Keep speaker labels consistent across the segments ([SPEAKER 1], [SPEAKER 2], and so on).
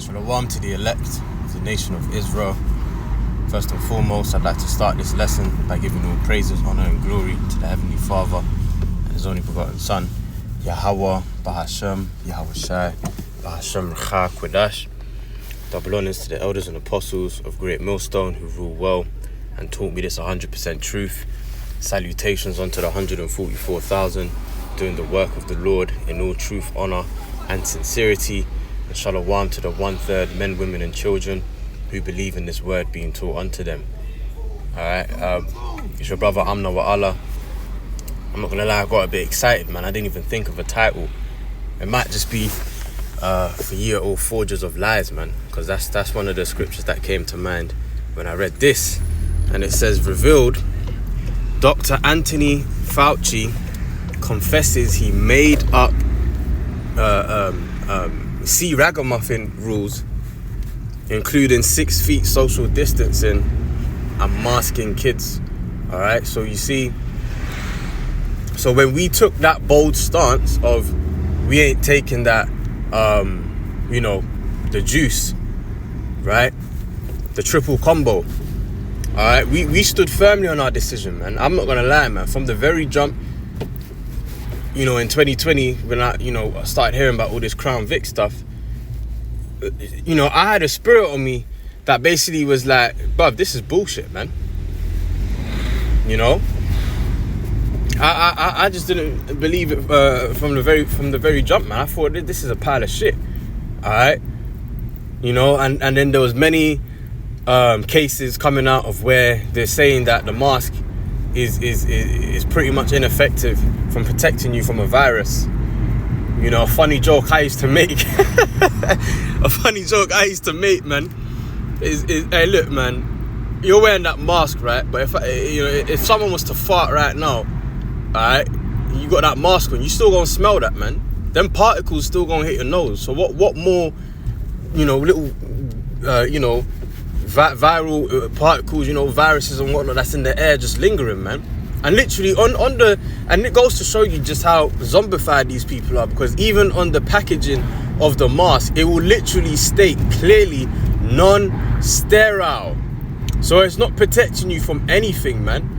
[SPEAKER 1] Shalom to the elect of the nation of Israel. First and foremost, I'd like to start this lesson by giving all praises, honor and glory to the Heavenly Father and His only begotten Son, Yahweh, Bahashem, Yahweh Shai, Bahashem Recha Quadash. Double honors to the elders and apostles of Great Millstone who rule well and taught me this 100% truth. Salutations unto the 144,000 doing the work of the Lord in all truth, honor and sincerity. And shalom to the 1/3 men, women and children who believe in this word being taught unto them. Alright, it's your brother Amna wa Allah. I'm not gonna lie, I got a bit excited, man. I didn't even think of a title. It might just be for ye all forgers of lies, man, because that's one of the scriptures that came to mind when I read this. And it says, revealed, Dr. Anthony Fauci confesses he made up C ragamuffin rules, including 6 feet social distancing and masking kids. All right, so you see, so when we took that bold stance of we ain't taking that the juice, right, the triple combo, all right, we stood firmly on our decision, man. I'm not gonna lie, man. From the very jump, in 2020, when I started hearing about all this Crown Vic stuff, I had a spirit on me that basically was like, bruv, this is bullshit, man. I just didn't believe it from the very jump, man. I thought this is a pile of shit. All right, and then there was many cases coming out of where they're saying that the mask is pretty much ineffective from protecting you from a virus. A funny joke I used to make man, is hey, look, man, you're wearing that mask, right? But if someone was to fart right now, alright, you got that mask on, you still gonna smell that, man. Them particles still gonna hit your nose. So what more, little viral particles, viruses and whatnot that's in the air just lingering, man. And literally and it goes to show you just how zombified these people are, because even on the packaging of the mask, it will literally state clearly non-sterile. So it's not protecting you from anything, man.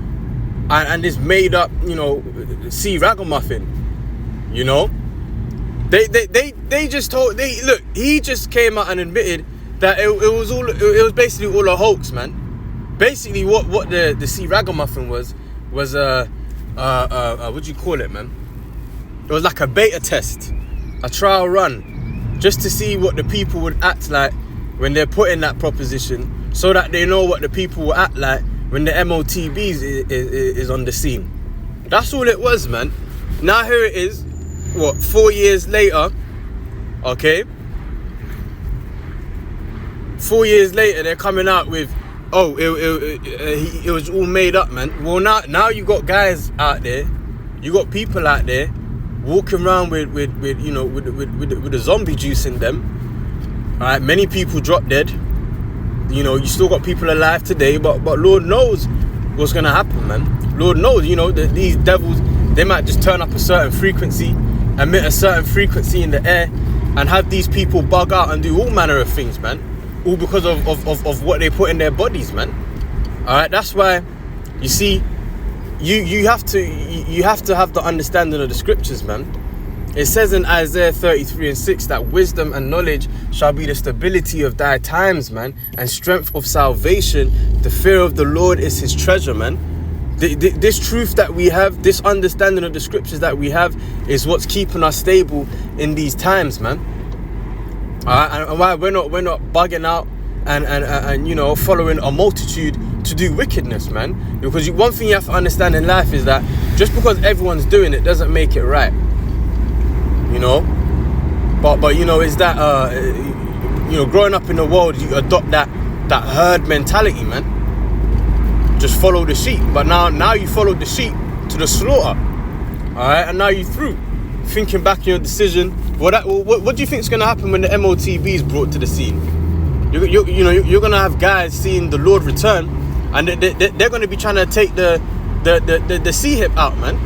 [SPEAKER 1] And it's made up, C ragamuffin, They just told, look, he just came out and admitted that it was basically all a hoax, man. Basically what the C ragamuffin was what do you call it, man? It was like a beta test, a trial run, just to see what the people would act like when they're put in that proposition, so that they know what the people will act like when the MOTBs is on the scene. That's all it was, man. Now here it is, 4 years later, okay? 4 years later, they're coming out with, it was all made up, man. Well, now you got guys out there, you got people out there walking around with the zombie juice in them. All right, many people dropped dead. You still got people alive today, but Lord knows what's gonna happen, man. Lord knows, these devils, they might just turn up a certain frequency, emit a certain frequency in the air, and have these people bug out and do all manner of things, man. All because of what they put in their bodies, man. All right, that's why you see, you have to have the understanding of the scriptures, man. It says in Isaiah 33:6 that wisdom and knowledge shall be the stability of thy times, man, and strength of salvation. The fear of the Lord is his treasure, man. This truth that we have, this understanding of the scriptures that we have, is what's keeping us stable in these times, man. And why we're not bugging out and following a multitude to do wickedness, man. Because one thing you have to understand in life is that just because everyone's doing it doesn't make it right. But is that growing up in the world, you adopt that herd mentality, man. Just follow the sheep. But now you follow the sheep to the slaughter. Alright, and now you through. Thinking back on your decision, what do you think is going to happen when the MOTB is brought to the scene? You're going to have guys seeing the Lord return, and they're going to be trying to take the C-hip out, man.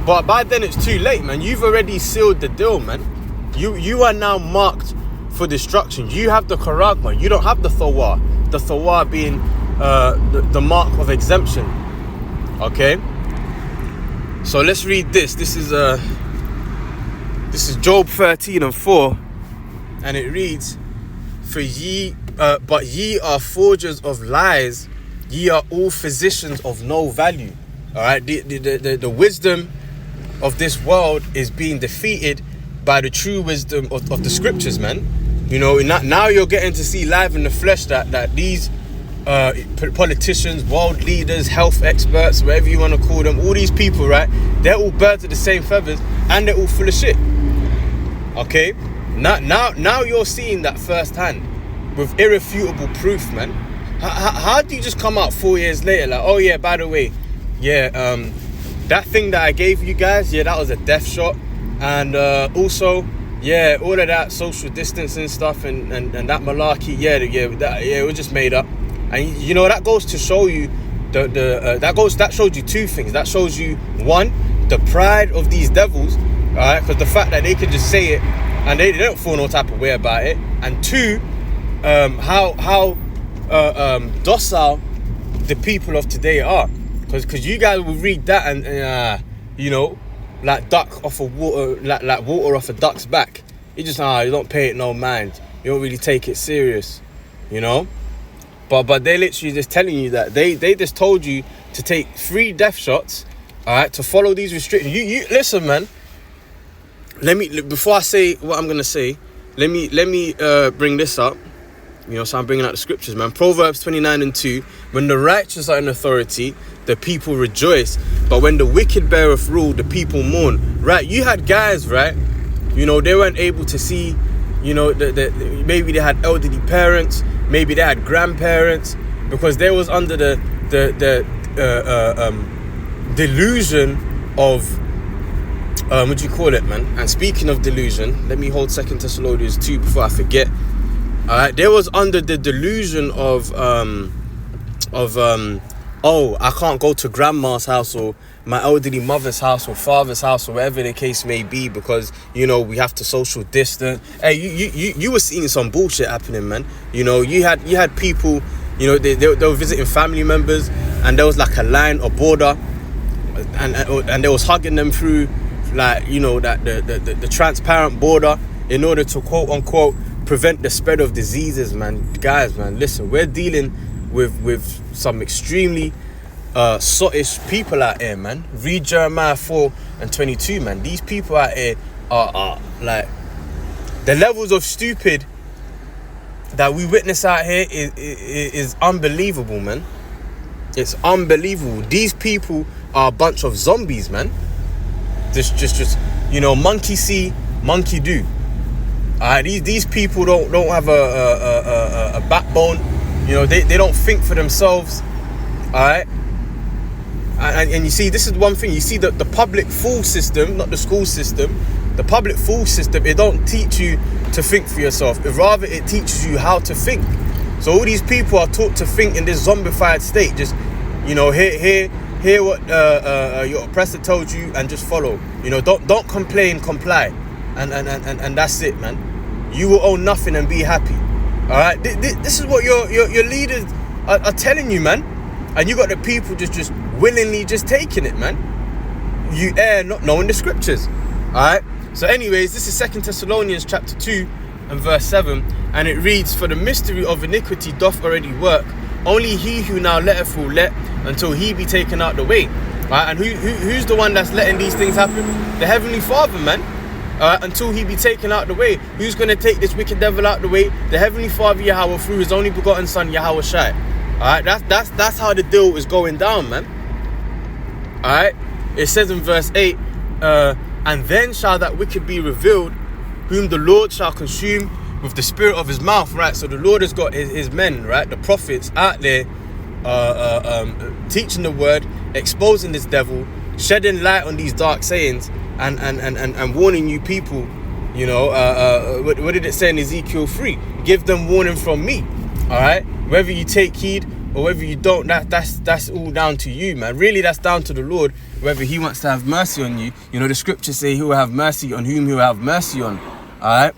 [SPEAKER 1] But by then it's too late, man. You've already sealed the deal, man. You are now marked for destruction. You have the charagma. You don't have the thawar. The thawar being the mark of exemption. Okay. So let's read this. This is Job 13:4, and it reads, but ye are forgers of lies, ye are all physicians of no value. All right, the wisdom of this world is being defeated by the true wisdom of the scriptures, man. You know, now you're getting to see live in the flesh that these politicians, world leaders, health experts, whatever you want to call them, all these people, right? They're all birds of the same feathers, and they're all full of shit. Okay, now you're seeing that firsthand with irrefutable proof, man. How do you just come out 4 years later like, oh yeah, by the way, yeah, that thing that I gave you guys, yeah, that was a death shot, and also, yeah, all of that social distancing stuff and that malarkey, it was just made up. And you know, that goes to show you that shows you two things. That shows you, one, the pride of these devils, all right, because the fact that they can just say it and they don't feel no type of way about it, and two, how docile the people of today are, because you guys will read that and you know, like duck off of water, like water off a duck's back. You just you don't pay it no mind. You don't really take it serious, you know. But they literally just telling you that they just told you to take 3 death shots, all right, to follow these restrictions. You listen, man. Before I say what I'm gonna say, let me bring this up. You know, so I'm bringing out the scriptures, man. Proverbs 29:2. When the righteous are in authority, the people rejoice. But when the wicked beareth rule, the people mourn. Right? You had guys, right? You know, they weren't able to see. You know, maybe they had elderly parents, maybe they had grandparents, because they was under the delusion of what do you call it, man? And speaking of delusion, let me hold 2 Thessalonians 2 before I forget. All right, they was under the delusion of oh, I can't go to grandma's house or my elderly mother's house or father's house or wherever the case may be, because, you know, we have to social distance. Hey, you were seeing some bullshit happening, man. You know, you had people, you know, they were visiting family members, and there was like a line or border, and they was hugging them through, like, you know, that the transparent border, in order to quote unquote prevent the spread of diseases, man. Guys, man, listen, we're dealing with some extremely sottish people out here, man. Read Jeremiah 4:22, man. These people out here are like, the levels of stupid that we witness out here is unbelievable, man. It's unbelievable. These people are a bunch of zombies, man. Just you know, monkey see, monkey do. These people don't have a backbone. You know, they don't think for themselves. Alright? And you see, this is one thing. You see that the public school system, not the school system, the public school system, it don't teach you to think for yourself. Rather, it teaches you how to think. So all these people are taught to think in this zombified state. Just, you know, hear what your oppressor told you and just follow. You know, don't complain, comply. And that's it, man. You will own nothing and be happy. All right, this is what your leaders are telling you, man. And you got the people just willingly just taking it, man. You err not knowing the scriptures. All right. So, anyways, this is 2 Thessalonians chapter 2 and verse 7, and it reads, "For the mystery of iniquity doth already work. Only he who now letteth will let until he be taken out the way." All right. And who's the one that's letting these things happen? The Heavenly Father, man. Until he be taken out the way. Who's going to take this wicked devil out the way? The Heavenly Father Yahweh, through his only begotten Son Yahweh Shai. Alright, that's how the deal is going down, man. Alright, it says in verse 8, and then shall that wicked be revealed, whom the Lord shall consume with the spirit of his mouth. Right, so the Lord has got his men, right, the prophets out there teaching the word, exposing this devil, shedding light on these dark sayings, and warning you people. You know, what did it say in Ezekiel 3? Give them warning from me. All right, whether you take heed or whether you don't, that's all down to you, man. Really, that's down to the Lord, whether he wants to have mercy on you. You know, the scriptures say he will have mercy on whom he will have mercy on. All right,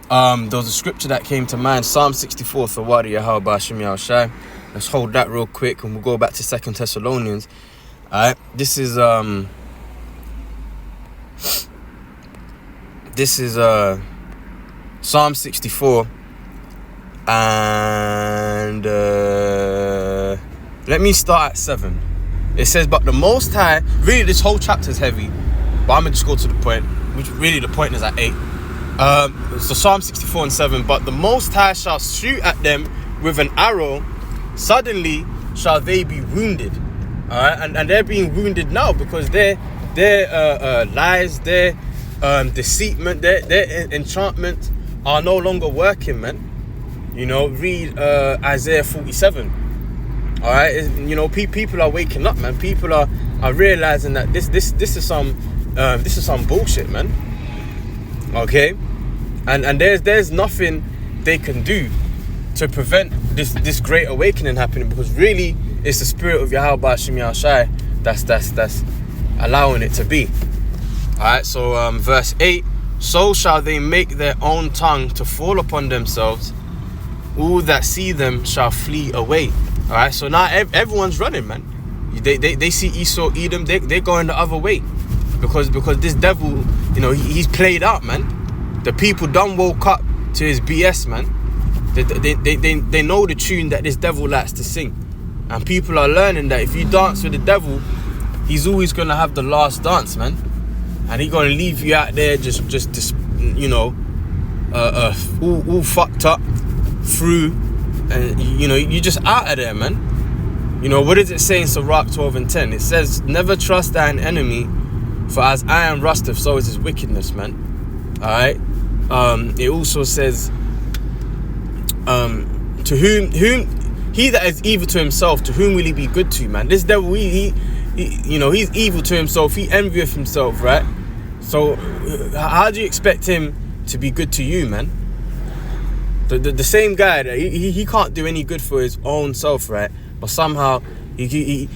[SPEAKER 1] There was a scripture that came to mind, Psalm 64, Thawadi Yahweh Hashem Yahushai. Let's hold that real quick and we'll go back to 2 Thessalonians. Alright, this is Psalm 64, and let me start at 7. It says, but the Most High, really this whole chapter is heavy, but I'm gonna just go to the point, which really the point is at 8. So Psalm 64 and 7, but the Most High shall shoot at them with an arrow, suddenly shall they be wounded. Alright, and they're being wounded now because their lies, their deceitment, their enchantment are no longer working, man. You know, read Isaiah 47. Alright, you know, people are waking up, man. People are realizing that this is some bullshit, man. Okay, and there's nothing they can do to prevent this great awakening happening, because really it's the spirit of Yahweh Hashem Yahushai that's allowing it to be. Alright, so verse 8, so shall they make their own tongue to fall upon themselves, all that see them shall flee away. Alright, so now everyone's running, man. They see Esau, Edom, they're going the other way, because this devil, you know, he's played out, man. The people done woke up to his BS, man. They know the tune that this devil likes to sing, and people are learning that if you dance with the devil, he's always gonna have the last dance, man, and he's gonna leave you out there just you know, all fucked up through, and you know, you just out of there, man. You know, what does it say in Sirach 12 and 10? It says, never trust thine enemy, for as iron rusteth, so is his wickedness, man. Alright. It also says, to whom he that is evil to himself, to whom will he be good to, man? This devil, he you know, he's evil to himself. He envieth himself, right? So how do you expect him to be good to you, man? The same guy that he can't do any good for his own self, right? But somehow he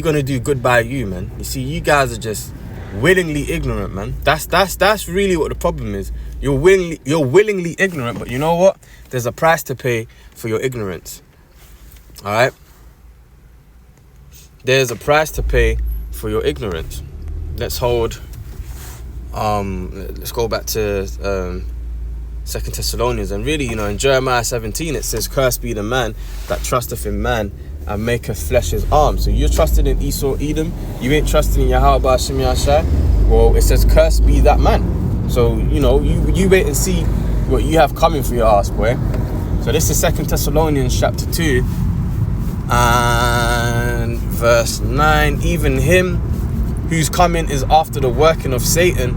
[SPEAKER 1] gonna do good by you, man. You see, you guys are just willingly ignorant, man. That's really what the problem is. You're willingly ignorant, but you know what? There's a price to pay for your ignorance. All right. There's a price to pay for your ignorance. Let's hold. Let's go back to 2 Thessalonians, and really, you know, in Jeremiah 17 it says, "Cursed be the man that trusteth in man and maketh flesh his arm." So you're trusting in Esau, Edom. You ain't trusting in Yahweh Hashem Yahushai. Well, it says, "Cursed be that man." So you know, you wait and see what you have coming for your ass, boy. So this is 2 Thessalonians chapter 2 and verse 9. Even him whose coming is after the working of Satan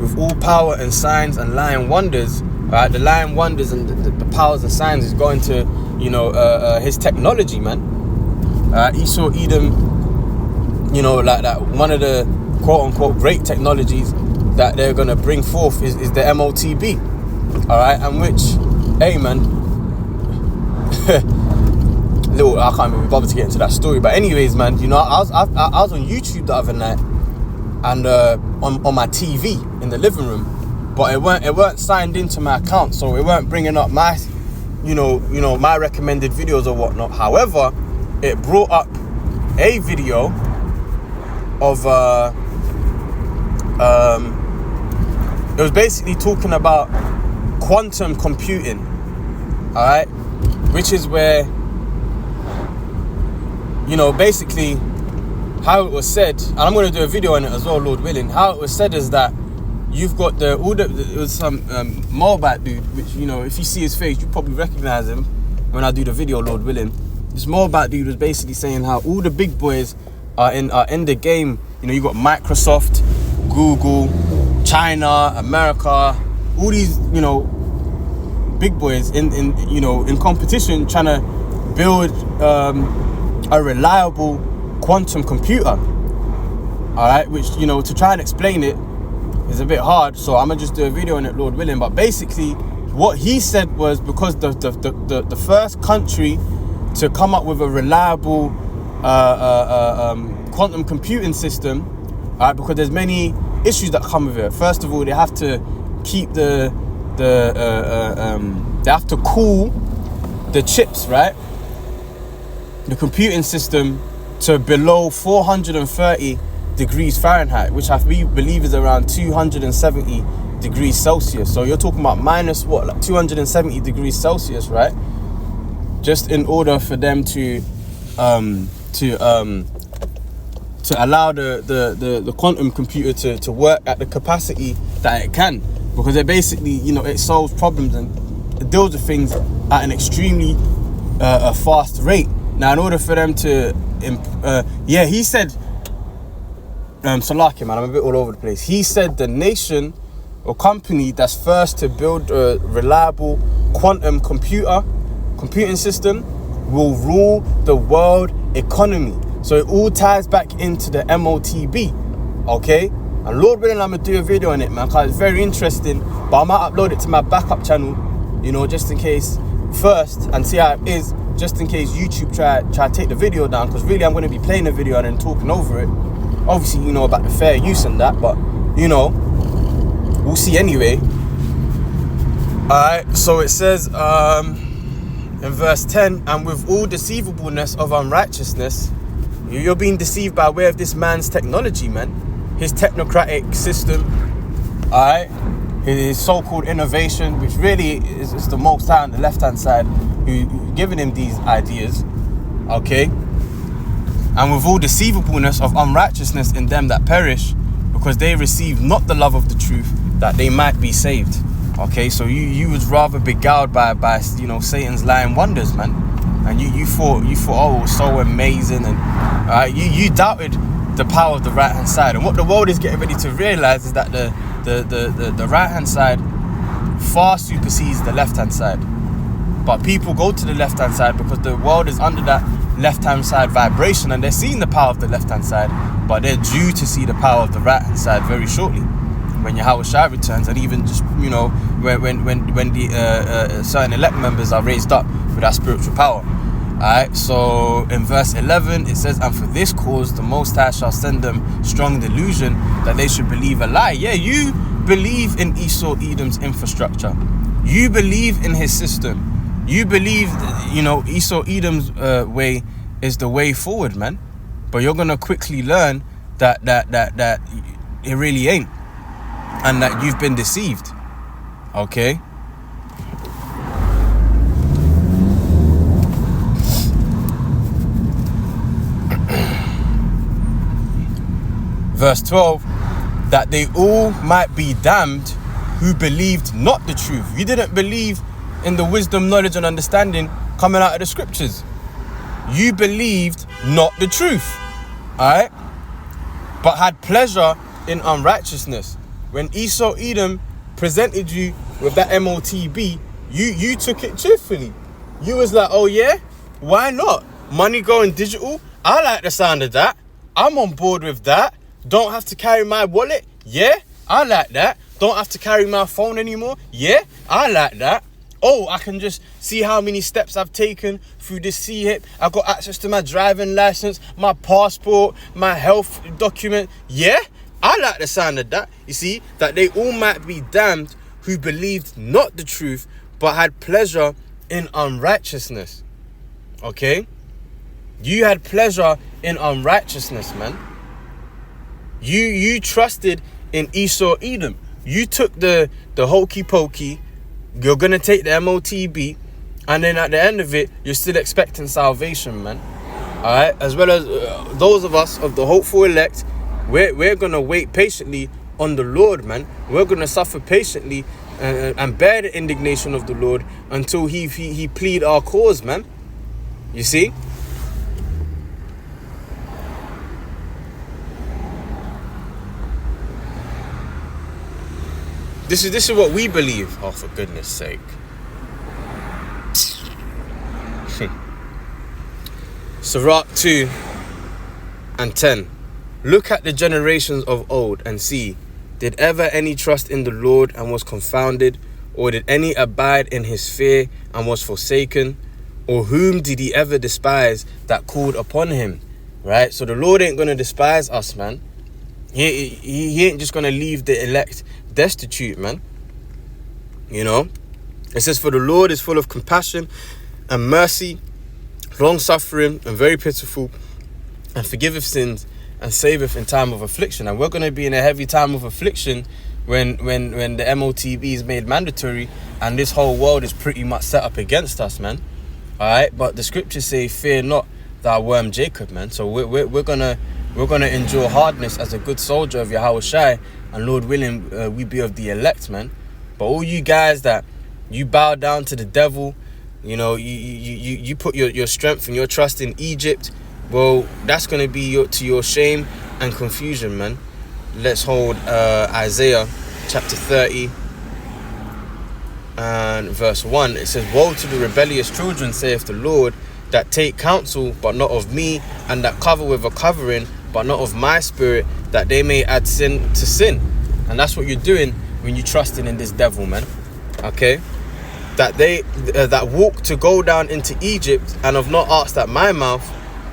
[SPEAKER 1] with all power and signs and lying wonders. Right, the lying wonders and the powers and signs is going to, you know, his technology, man. Esau, Edom, you know, like that. One of the quote-unquote great technologies that they're going to bring forth is the MOTB. All right, and which, hey, man, I can't even be bothered to get into that story. But anyways, man, you know, I was on YouTube the other night, and on my TV in the living room. But it weren't signed into my account, so it weren't bringing up my, you know, my recommended videos or whatnot. However, it brought up a video of it was basically talking about quantum computing, all right, which is where, you know, basically how it was said, and I'm going to do a video on it as well, Lord willing. How it was said is that you've got it was some Moabite dude, which, you know, if you see his face, you probably recognize him when I do the video, Lord willing. This Moabite dude was basically saying how all the big boys are in the game. You know, you got Microsoft, Google, China, America, all these, you know, big boys in competition trying to build a reliable quantum computer. All right, which, you know, to try and explain it is a bit hard, so I'm gonna just do a video on it, Lord willing. But basically what he said was, because the first country to come up with a reliable quantum computing system, right, because there's many issues that come with it. First of all, they have to keep the they have to cool the chips, right? The computing system to below 430 degrees Fahrenheit, which I believe is around 270 degrees Celsius. So you're talking about minus what, like 270 degrees Celsius, right? Just in order for them to allow the quantum computer to work at the capacity that it can, because it basically, it solves problems and it deals with things at an extremely fast rate. Now, in order for them to, he said, Salaki, man, I'm a bit all over the place. He said the nation or company that's first to build a reliable quantum computing system will rule the world economy. So it all ties back into the MOTB, okay? And Lord willing, I'm gonna do a video on it, man, because it's very interesting. But I might upload it to my backup channel, just in case first, and see how it is, just in case YouTube try to take the video down, because really I'm gonna be playing the video and then talking over it. Obviously, about the fair use and that, but we'll see anyway. Alright, so it says in verse 10, and with all deceivableness of unrighteousness, you're being deceived by way of this man's technology, man. His technocratic system, alright, his so-called innovation, which really is the Most High on the left-hand side who giving him these ideas, okay? And with all deceivableness of unrighteousness in them that perish, because they receive not the love of the truth, that they might be saved. Okay, so you was rather beguiled by Satan's lying wonders, man, and you thought oh, it was so amazing, and you doubted the power of the right hand side. And what the world is getting ready to realize is that the right hand side far supersedes the left hand side. But people go to the left hand side because the world is under that left hand side vibration, and they're seeing the power of the left hand side, but they're due to see the power of the right hand side very shortly, when Yahweh Shai returns, and even just when the certain elect members are raised up with that spiritual power. Alright, so in verse 11 it says, and for this cause the Most High shall send them strong delusion that they should believe a lie. Yeah, you believe in Esau Edom's infrastructure, you believe in his system, you believe Esau Edom's way is the way forward, man. But you're gonna quickly learn that it really ain't, and that you've been deceived. Okay? Verse 12, that they all might be damned who believed not the truth. You didn't believe in the wisdom, knowledge, and understanding coming out of the scriptures. You believed not the truth. Alright? But had pleasure in unrighteousness. When Esau Edom presented you with that MOTB, you took it cheerfully. You was like, oh yeah, why not? Money going digital, I like the sound of that. I'm on board with that. Don't have to carry my wallet, yeah, I like that. Don't have to carry my phone anymore, yeah, I like that. Oh, I can just see how many steps I've taken through this CHIP. I've got access to my driving license, my passport, my health document, yeah, I like the sound of that. You see, that they all might be damned who believed not the truth, but had pleasure in unrighteousness. Okay? You had pleasure in unrighteousness, man. You trusted in Esau Edom. You took the hokey pokey. You're going to take the MOTB. And then at the end of it, you're still expecting salvation, man. Alright? As well as those of us of the hopeful elect, we're going to wait patiently on the Lord, man. We're going to suffer patiently and bear the indignation of the Lord until he plead our cause, man. You see? This is what we believe. Oh, for goodness sake. Sirach 2 and 10. Look at the generations of old and see, did ever any trust in the Lord and was confounded? Or did any abide in his fear and was forsaken? Or whom did he ever despise that called upon him? Right? So the Lord ain't going to despise us, man. He ain't just going to leave the elect destitute, man. You know, it says, for the Lord is full of compassion and mercy, long-suffering and very pitiful, and forgiveth sins and saveth in time of affliction. And we're going to be in a heavy time of affliction when the MOTB is made mandatory and this whole world is pretty much set up against us, man. All right, but the scriptures say, fear not thou worm Jacob, man. So we're gonna endure hardness as a good soldier of Yahweh Shai, and Lord willing, we be of the elect, man. But all you guys that you bow down to the devil, you know, you put your strength and your trust in Egypt, well, that's gonna be to your shame and confusion, man. Let's hold Isaiah chapter 30 and verse 1. It says, woe to the rebellious children, saith the Lord, that take counsel, but not of me, and that cover with a covering, but not of my spirit, that they may add sin to sin. And that's what you're doing when you're trusting in this devil, man. Okay? That they that walk to go down into Egypt, and have not asked at my mouth,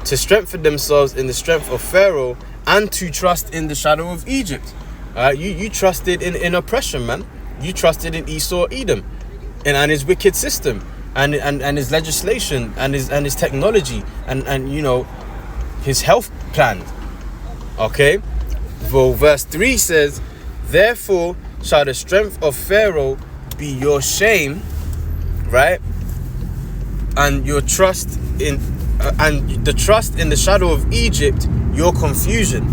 [SPEAKER 1] to strengthen themselves in the strength of Pharaoh, and to trust in the shadow of Egypt. You trusted in oppression, man. You trusted in Esau, Edom, and his wicked system, and his legislation, and his technology, and you know, his health plan. Okay? Well, verse 3 says, therefore shall the strength of Pharaoh be your shame, right? And your trust in and the trust in the shadow of Egypt, your confusion.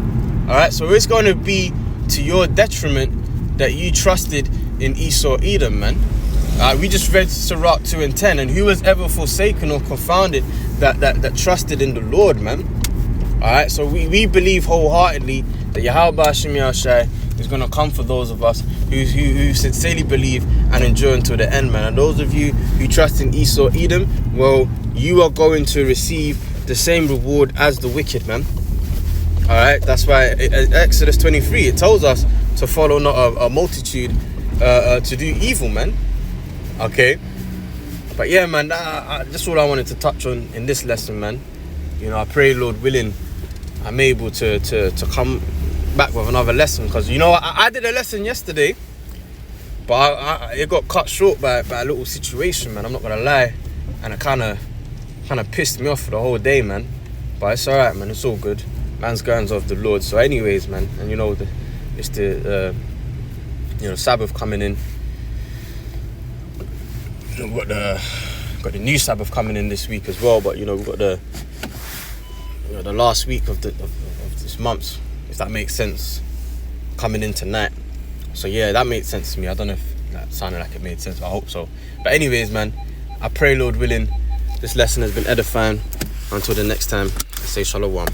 [SPEAKER 1] All right, so it's going to be to your detriment that you trusted in Esau, Edom, man. We just read Sirach 2 and 10, and who was ever forsaken or confounded that trusted in the Lord, man. All right, so we believe wholeheartedly that Yahweh Hashem Yahushai is going to come for those of us who sincerely believe and endure until the end, man. And those of you who trust in Esau, Edom, well, you are going to receive the same reward as the wicked, man. All right, that's why Exodus 23, it tells us to follow not a multitude, to do evil, man. Okay, but yeah, man, that's all I wanted to touch on in this lesson, man. You know, I pray, Lord willing, I'm able to come back with another lesson, because you know I did a lesson yesterday, but it got cut short by a little situation, man. I'm not gonna lie, and it kind of pissed me off for the whole day, man. But it's all right, man. It's all good. Man's goings of the Lord. So, anyways, man, and you know it's the Sabbath coming in. You know, we've got the new Sabbath coming in this week as well. But you know, we've got the last week of this month, if that makes sense, coming in tonight. So yeah, that made sense to me. I don't know if that sounded like it made sense, but I hope so. But anyways, man, I pray, Lord willing, this lesson has been edifying. Until the next time, I say shalom.